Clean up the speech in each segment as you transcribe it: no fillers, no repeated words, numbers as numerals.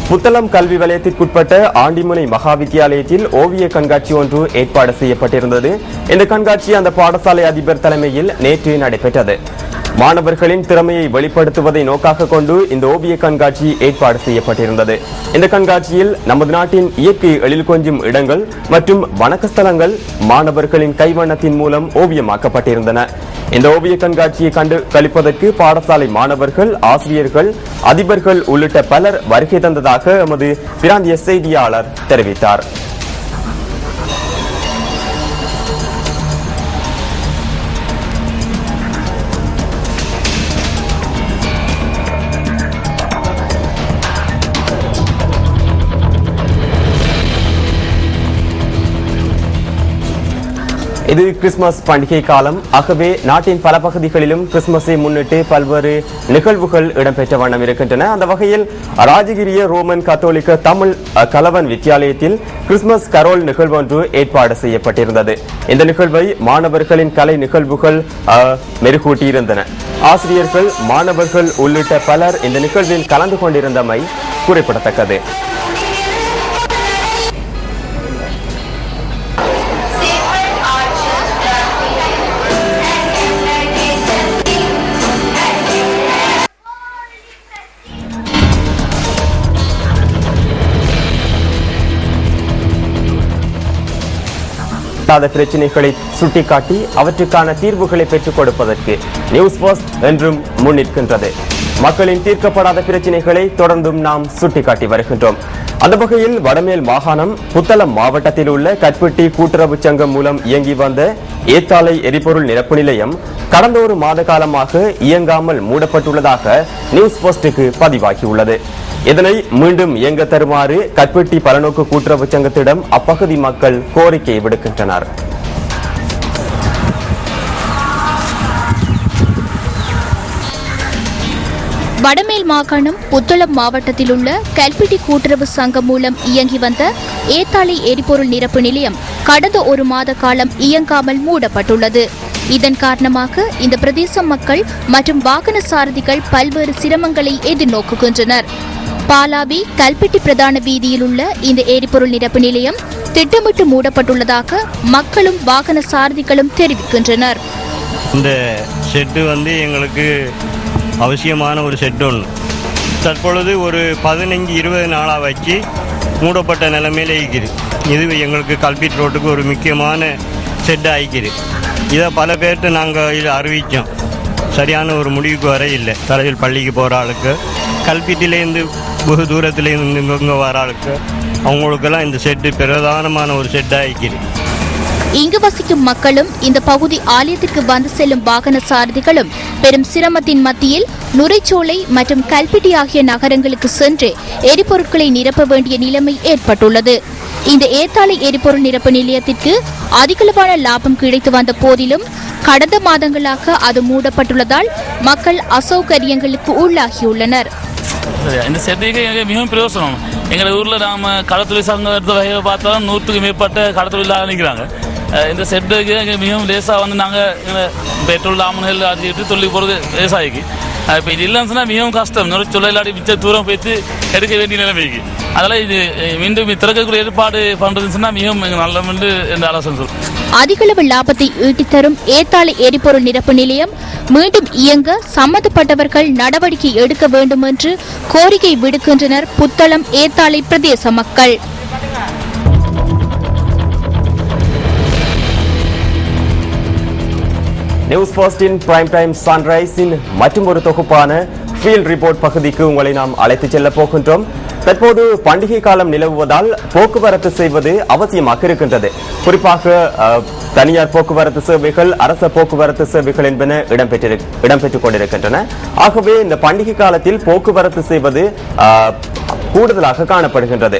புத்தளம் கல்வி வலயத்திற்குட்பட்ட ஆண்டிமுனை மகாவித்தியாலயத்தில் ஓவிய கண்காட்சி ஒன்று ஏற்பாடு செய்யப்பட்டிருந்தது. இந்த கண்காட்சி அந்த பாடசாலை அதிபர் தலைமையில் நேற்று நடைபெற்றது. மாணவர்களின் திறமையை வெளிப்படுத்துவதை நோக்காக கொண்டு இந்த ஓவிய கண்காட்சி ஏற்பாடு செய்யப்பட்டிருந்தது. இந்த கண்காட்சியில் நமது நாட்டின் இயற்கை எழில் கொஞ்சும் இடங்கள் மற்றும் வணக்கஸ்தலங்கள் மாணவர்களின் கைவண்ணத்தின் மூலம் ஓவியமாக்கப்பட்டிருந்தன. இந்த ஓவிய கண்காட்சியை கண்டு களிப்பதற்கு பாடசாலை மாணவர்கள், ஆசிரியர்கள், அதிபர்கள் உள்ளிட்ட பலர் வருகை தந்ததாக எமது பிராந்திய செய்தியாளர் தெரிவித்தார். இது கிறிஸ்துமஸ் பண்டிகை காலம். ஆகவே நாட்டின் பல பகுதிகளிலும் கிறிஸ்துமஸை முன்னிட்டு பல்வேறு நிகழ்வுகள் இடம்பெற்ற வண்ணம் இருக்கின்றன. அந்த வகையில் ராஜகிரிய ரோமன் கத்தோலிக்க தமிழ் கலவன் வித்தியாலயத்தில் கிறிஸ்துமஸ் கரோல் நிகழ்வு ஒன்று ஏற்பாடு செய்யப்பட்டிருந்தது. இந்த நிகழ்வை மாணவர்களின் கலை நிகழ்வுகள் மெருகூட்டியிருந்தன. ஆசிரியர்கள், மாணவர்கள் உள்ளிட்ட பலர் இந்த நிகழ்வில் கலந்து கொண்டிருந்தமை குறிப்பிடத்தக்கது. பிரச்சனைகளை சுட்டிக்காட்டி அவற்றுக்கான தீர்வுகளை பெற்றுக் கொடுப்பதற்கு நியூஸ் ஃபர்ஸ்ட் என்றும் முன்னிற்கின்றது. மக்களின் தீர்க்கப்படாத பிரச்சனைகளை தொடர்ந்தும் நாம் சுட்டிக்காட்டி வருகின்றோம். அந்த வகையில் வடமேல் மாகாணம் புத்தளம் மாவட்டத்தில் உள்ள கட்பெட்டி கூட்டுறவு சங்கம் மூலம் இயங்கி வந்த ஏத்தாலை எரிபொருள் நிரப்பு நிலையம் கடந்த ஒரு மாத காலமாக இயங்காமல் மூடப்பட்டுள்ளதாக நியூஸ் ஃபர்ஸ்டுக்கு பதிவாகியுள்ளது. இதனை மீண்டும் இயங்க தருமாறு கட்பெட்டி பலநோக்கு கூட்டுறவு சங்கத்திடம் அப்பகுதி மக்கள் கோரிக்கை விடுக்கின்றனர். வடமேல் மாகாணம் புத்தளம் மாவட்டத்தில் உள்ள கல்பிட்டி கூட்டுறவு சங்கம் மூலம் இயங்கி வந்த ஏத்தாலை எரிபொருள் நிரப்பு நிலையம் கடந்த ஒரு மாத காலம் இயங்காமல் மூடப்பட்டுள்ளது. இதன் காரணமாக இந்த பிரதேச மக்கள் மற்றும் வாகன சாரதிகள் பல்வேறு சிரமங்களை எதிர்நோக்குகின்றனர். பாலாவி கல்பிட்டி பிரதான வீதியில் உள்ள இந்த எரிபொருள் நிரப்பு நிலையம் திட்டமிட்டு மூடப்பட்டுள்ளதாக மக்களும் வாகன சாரதிகளும் தெரிவிக்கின்றனர். இந்த ஷெட்டு எங்களுக்கு அவசியமான ஒரு ஷெட் ஒன்று தற்பொழுது ஒரு 15-20 நாளாக வச்சு மூடப்பட்ட நிலைமையில் ஆகிக்குது. இது எங்களுக்கு கல்பிட் ரோட்டுக்கு ஒரு முக்கியமான ஷெட் ஆகிக்குது. இதை பல பேர்கிட்ட நாங்கள் இதை அறிவித்தோம். சரியான ஒரு முடிவுக்கு வர இல்லை. தலையில் பள்ளிக்கு போகிற ஆளுக்கு, கல்பிட்டிலேருந்து வெகு தூரத்துலேருந்து இங்கே வர ஆளுக்கு, அவங்களுக்கெல்லாம் இந்த ஷெட்டு பிரதானமான ஒரு ஷெட்டாக ஆகிக்குது. இங்கு வசிக்கும் மக்களும் இந்த பகுதி ஆலயத்திற்கு வந்து செல்லும் வாகன சாரதிகளும் பெரும் சிரமத்தின் மத்தியில் நுரைச்சோலை மற்றும் கல்பிட்டி ஆகிய நகரங்களுக்கு சென்று எரிபொருட்களை நிரப்ப வேண்டிய நிலைமை ஏற்பட்டுள்ளது. இந்த ஏத்தாலை எரிபொருள் நிரப்பு நிலையத்திற்கு அதிகளவான லாபம் கிடைத்து வந்த போதிலும் கடந்த மாதங்களாக அது மூடப்பட்டுள்ளதால் மக்கள் அசௌகரியங்களுக்கு உள்ளாகியுள்ளனர். இந்த செட்டுக்கு மிகவும் பிரயோசனம். எங்கள் ஊரில் நாம் கடத்தொழில் சங்கம் எடுத்த வகையை பார்த்தாலும் 100க்கு மேற்பட்ட கடத்தொழிலாக நிற்கிறாங்க. இந்த செட்டுக்கு மிகவும் லேசாக நாங்கள் பெட்ரோல் லாமன்கள் அதிகிட்டு தொழில் போகிறது லேசாகிக்கு. இப்போ இது இல்லைன்னு சொன்னால் மிகவும் கஷ்டம். தொழிலாளி மிச்ச தூரம் போய்த்து எடுக்க வேண்டிய நிலைமைக்கு. அதெல்லாம் இது மீண்டும் திறக்கக்கூடிய ஏற்பாடு பண்ணுறதுன்னு சொன்னால் மிகவும் நல்ல என்று ஆலோசனை சொல்லுவோம். அதிகளவு லாபத்தை ஈட்டித்தரும் ஏத்தாலை எரிபொருள் நிரப்பு நிலையம் மீண்டும் இயங்க சம்பந்தப்பட்டவர்கள் நடவடிக்கை எடுக்க வேண்டும் என்று கோரிக்கை விடுக்கின்றனர் புத்தளம் ஏத்தாலை பிரதேச மக்கள். நியூஸ் ஃபர்ஸ்டின் பிரைம் டைம் சன்ரைஸின் மற்றும் ஒரு தொகுப்பான ஃபீல்ட் ரிப்போர்ட் பகுதிக்கு உங்களை நாம் அழைத்து செல்ல போகின்றோம். தற்போது பண்டிகை காலம் நிலவுவதால் போக்குவரத்து செய்வது அவசியமாக இருக்கின்றது. குறிப்பாக தனியார் போக்குவரத்து சேவைகள், அரச போக்குவரத்து சேவைகள் என்பன இடம்பெற்றுக் கொண்டிருக்கின்றன. ஆகவே இந்த பண்டிகை காலத்தில் போக்குவரத்து செய்வது கூடுதலாக காணப்படுகின்றது.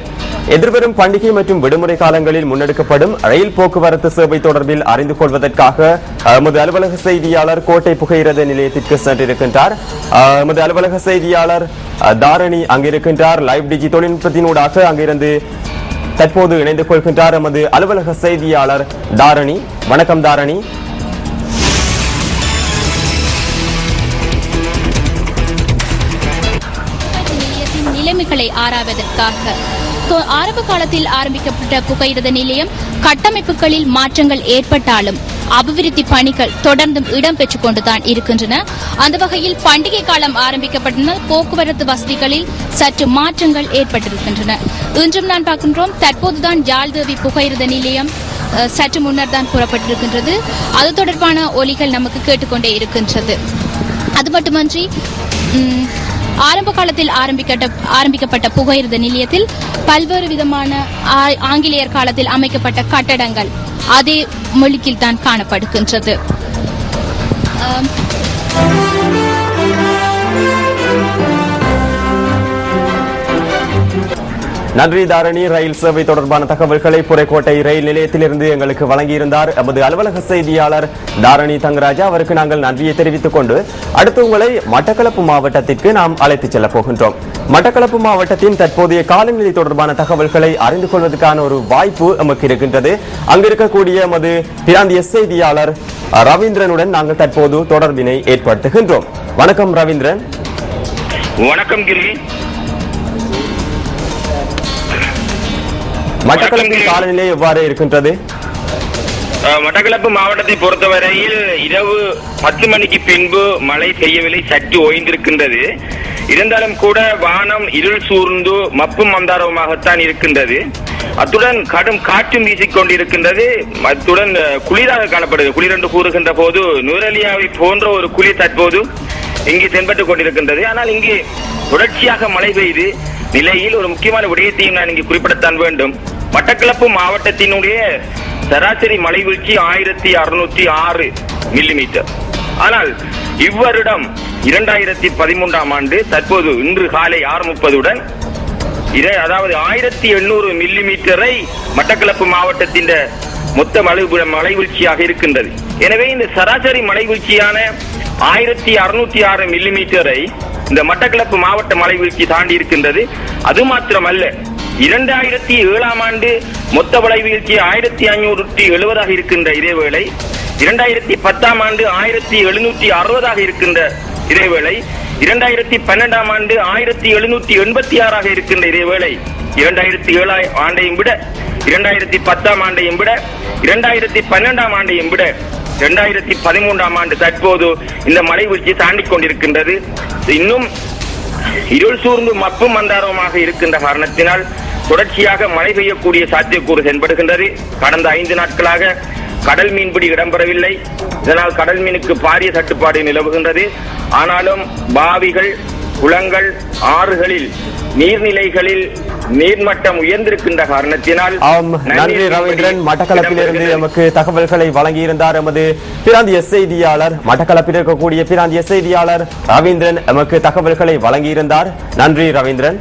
எதிர்வரும் பண்டிகை மற்றும் விடுமுறை காலங்களில் முன்னெடுக்கப்படும் ரயில் போக்குவரத்து சேவை தொடர்பில் அறிந்து கொள்வதற்காக எமது அலுவலக செய்தியாளர் கோட்டை புகையிரத நிலையத்திற்கு சென்றிருக்கின்றார். எமது அலுவலக செய்தியாளர் தாரணி அங்கிருக்கின்றார். லைவ் டிஜி தொழில்நுட்பத்தினூடாக அங்கிருந்து தற்போது இணைந்து கொள்கின்றார் எமது அலுவலக செய்தியாளர் தாரணி. வணக்கம் தாரணி. நிலைமைகளை ஆராய்வதற்காக ஆரம்ப காலத்தில் ஆரம்பிக்கப்பட்ட புகையிரத நிலையம் கட்டமைப்புகளில் மாற்றங்கள் ஏற்பட்டாலும் அபிவிருத்தி பணிகள் தொடர்ந்தும் இடம்பெற்றுக் கொண்டுதான் இருக்கின்றன. அந்த வகையில் பண்டிகை காலம் ஆரம்பிக்கப்பட்டதால் போக்குவரத்து வசதிகளில் சற்று மாற்றங்கள் ஏற்பட்டிருக்கின்றன. இன்றும் நான் பார்க்கின்றோம், தற்போதுதான் யாழ்தேவி புகையிரத நிலையம் சற்று முன்னர் தான் கூறப்பட்டிருக்கின்றது. அது தொடர்பான ஒலிகள் நமக்கு கேட்டுக்கொண்டே இருக்கின்றது. அது மட்டுமன்றி ஆரம்ப காலத்தில் ஆரம்பிக்கப்பட்ட புகையிரத நிலையத்தில் பல்வேறு விதமான ஆங்கிலேயர் காலத்தில் அமைக்கப்பட்ட கட்டடங்கள் அதே மொழியில் தான் காணப்படுகின்றது. நன்றி தாரணி. ரயில் சேவை தொடர்பான தகவல்களை புரைக்கோட்டை ரயில் நிலையத்திலிருந்து எங்களுக்கு வழங்கியிருந்தார் எமது அலுவலக செய்தியாளர் தாரணி தங்கராஜா. அவருக்கு நாங்கள் நன்றியை தெரிவித்துக் கொண்டு அடுத்து உங்களை மட்டக்களப்பு மாவட்டத்திற்கு நாம் அழைத்துச் செல்ல போகின்றோம். மட்டக்களப்பு மாவட்டத்தின் தற்போதைய காலநிலை தொடர்பான தகவல்களை அறிந்து கொள்வதற்கான ஒரு வாய்ப்பு நமக்கு இருக்கின்றது. அங்கிருக்கக்கூடிய எமது பிராந்திய செய்தியாளர் ரவீந்திரனுடன் நாங்கள் தற்போது தொடர்பினை ஏற்படுத்துகின்றோம். வணக்கம் ரவீந்திரன். வணக்கம் கிரி. மட்டக்களப்பின் காலநிலை எவ்வாறு இருக்கின்றது? மட்டக்களப்பு மாவட்டத்தை பொறுத்தவரையில் இரவு 10 மணிக்கு பின்பு மழை பெய்யவில்லை, சற்று ஓய்ந்திருக்கின்றது. இருந்தாலும் கூட வானம் இருள் சூழ்ந்து மப்பும் மந்தாரமாகத்தான் இருக்கின்றது. அத்துடன் கடும் காற்றும் வீசிக்கொண்டிருக்கின்றது. அத்துடன் குளிராக காணப்படுகிறது. குளிர் என்று கூறுகின்ற போது நுரலியாவை போன்ற ஒரு குளிர் தற்போது இங்கு தென்பட்டுக் கொண்டிருக்கின்றது. ஆனால் இங்கு தொடர்ச்சியாக மழை பெய்து நிலையில் ஒரு முக்கியமான விடயத்தையும் நான் இங்கு குறிப்பிடத்தான் வேண்டும். மட்டக்களப்பு மாவட்டத்தினுடைய சராசரி மழை வீழ்ச்சி 1606 மில்லிமீட்டர். ஆனால் இவ்வருடம் 2013ஆம் ஆண்டு தற்போது இன்று காலை 6:30 அதாவது 1800 மில்லிமீட்டரை மட்டக்களப்பு மாவட்டத்தின் மொத்த மழை வீழ்ச்சியாக இருக்கின்றது. எனவே இந்த சராசரி மழை வீழ்ச்சியான 1606 மில்லிமீட்டரை இந்த மட்டக்களப்பு மாவட்ட மழை வீழ்ச்சி தாண்டி இருக்கின்றது. அது மாத்திரமல்ல, 2007ஆம் ஆண்டு மொத்த மழை வீழ்ச்சி 1570 இருக்கின்ற இதேவேளை 2010ஆம் ஆண்டு 1760 இருக்கின்ற இதேவேளை 2012ஆம் ஆண்டு 1786 இருக்கின்ற இதேவேளை 2007 ஆண்டையும் விட 2010ஆம் ஆண்டையும் விட 2012ஆம் ஆண்டையும் விட 2013ஆம் ஆண்டு தற்போது இந்த மழை வீழ்ச்சி தாண்டிக் கொண்டிருக்கின்றது. இன்னும் இருள் சூழ்ந்து மப்பும் மந்தாரமாக இருக்கின்ற காரணத்தினால் தொடர்ச்சியாக மழை பெய்யக்கூடிய சாத்தியக்கூறு தென்படுகின்றது. கடந்த 5 நாட்களாக கடல் மீன்பிடி இடம்பெறவில்லை. இதனால் கடல் மீனுக்கு பாரிய தட்டுப்பாடு நிலவுகின்றது. ஆனாலும் பாவிகள், குளங்கள், ஆறுகளில் நீர்நிலைகளில் நீர்மட்டம் உயர்ந்திருக்கின்ற காரணத்தினால் நன்றி ரவீந்திரன். மட்டக்களப்பிலிருந்து நமக்கு தகவல்களை வழங்கியிருந்தார் எமது பிராந்திய செய்தியாளர். மட்டக்களப்பில் இருக்கக்கூடிய பிராந்திய செய்தியாளர் ரவீந்திரன் எமக்கு தகவல்களை வழங்கியிருந்தார். நன்றி ரவீந்திரன்.